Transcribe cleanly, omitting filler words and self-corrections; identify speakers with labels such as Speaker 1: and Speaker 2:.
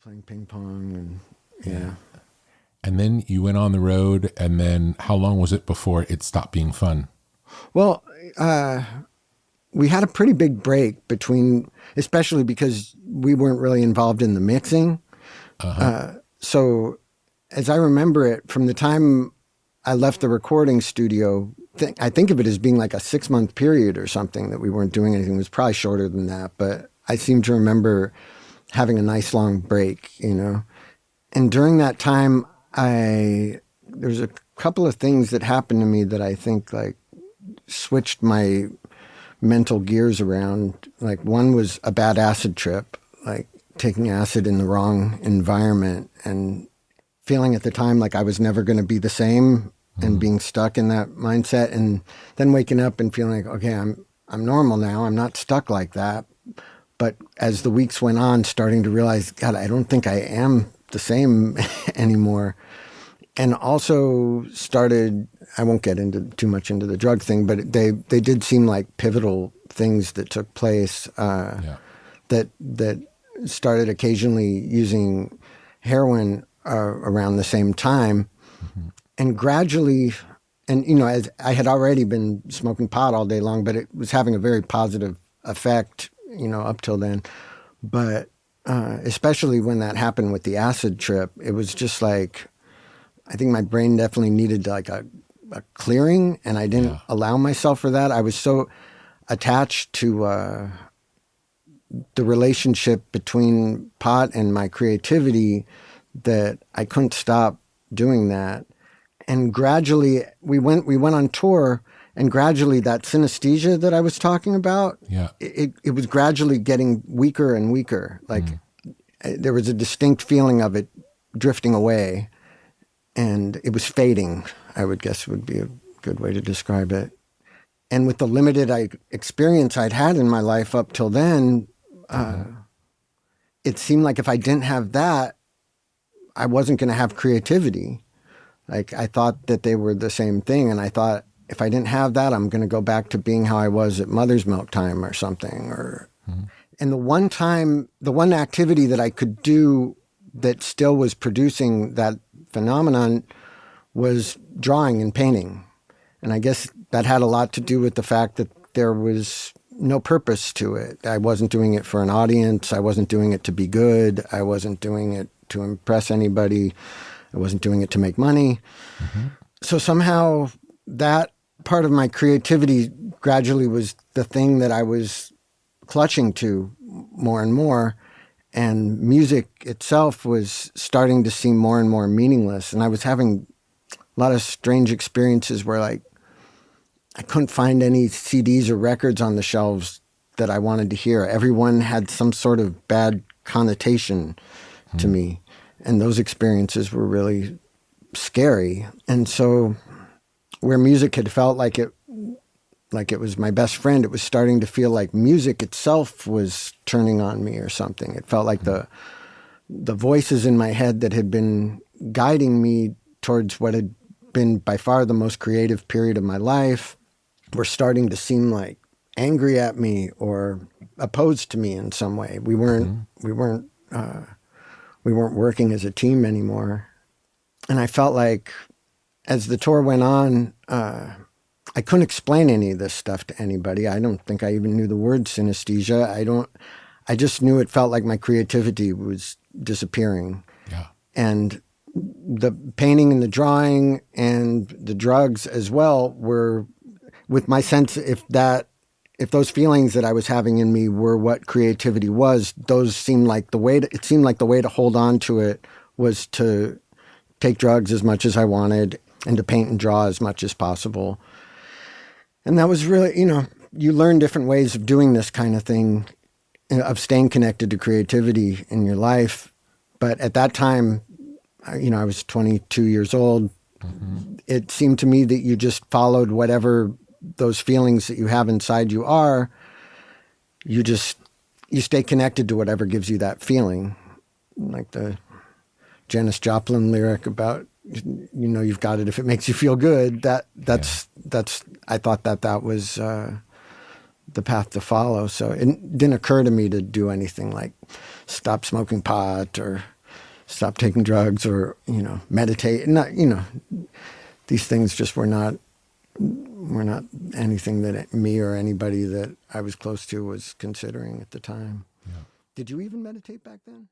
Speaker 1: playing ping pong and yeah.
Speaker 2: And then you went on the road, and then how long was it before it stopped being fun?
Speaker 1: Well, we had a pretty big break between, especially because we weren't really involved in the mixing. So as I remember it, from the time I left the recording studio, I think of it as being like a 6-month period or something that we weren't doing anything. It was probably shorter than that, but I seem to remember having a nice long break, you know. And during that time, there's a couple of things that happened to me that I think like switched my mental gears around. Like one was a bad acid trip, like taking acid in the wrong environment and feeling at the time like I was never going to be the same and being stuck in that mindset, and then waking up and feeling like, okay, I'm normal now. I'm not stuck like that. But as the weeks went on, starting to realize, God, I don't think I am the same anymore. And also started, I won't get into too much into the drug thing, but they did seem like pivotal things that took place that started occasionally using heroin around the same time. And gradually, and you know, as I had already been smoking pot all day long, but it was having a very positive effect, you know, up till then. But especially when that happened with the acid trip, it was just like, I think my brain definitely needed like a clearing, and I didn't allow myself for that. I was so attached to the relationship between pot and my creativity that I couldn't stop doing that. And gradually we went on tour, and gradually that synesthesia that I was talking about, it was gradually getting weaker and weaker. Like there was a distinct feeling of it drifting away, and it was fading, I would guess would be a good way to describe it. And with the limited experience I'd had in my life up till then, it seemed like if I didn't have that, I wasn't going to have creativity. Like I thought that they were the same thing, and I thought if I didn't have that, I'm going to go back to being how I was at mother's milk time or something. And the one activity that I could do that still was producing that phenomenon was drawing and painting. And I guess that had a lot to do with the fact that there was no purpose to it. I wasn't doing it for an audience. I wasn't doing it to be good. I wasn't doing it to impress anybody. I wasn't doing it to make money. So somehow that part of my creativity gradually was the thing that I was clutching to more and more. And music itself was starting to seem more and more meaningless. And I was having a lot of strange experiences where like I couldn't find any CDs or records on the shelves that I wanted to hear. Everyone had some sort of bad connotation to me. And those experiences were really scary. And so where music had felt like it was my best friend, it was starting to feel like music itself was turning on me or something. It felt like the voices in my head that had been guiding me towards what had been by far the most creative period of my life were starting to seem like angry at me or opposed to me in some way. We weren't working as a team anymore. And I felt like as the tour went on, I couldn't explain any of this stuff to anybody. I don't think I even knew the word synesthesia. I just knew it felt like my creativity was disappearing.
Speaker 2: Yeah.
Speaker 1: And the painting and the drawing and the drugs as well were with my sense if those feelings that I was having in me were what creativity was, those seemed like the way to hold on to it was to take drugs as much as I wanted and to paint and draw as much as possible. And that was really, you know, you learn different ways of doing this kind of thing, of staying connected to creativity in your life. But at that time, you know, I was 22 years old. It seemed to me that you just followed whatever those feelings that you have inside you are. You stay connected to whatever gives you that feeling. Like the Janis Joplin lyric about, you know, you've got it if it makes you feel good. That's I thought that was the path to follow. So it didn't occur to me to do anything like stop smoking pot or stop taking drugs or, meditate. Not, these things just were not anything that me or anybody that I was close to was considering at the time.
Speaker 2: Yeah.
Speaker 1: Did you even meditate back then?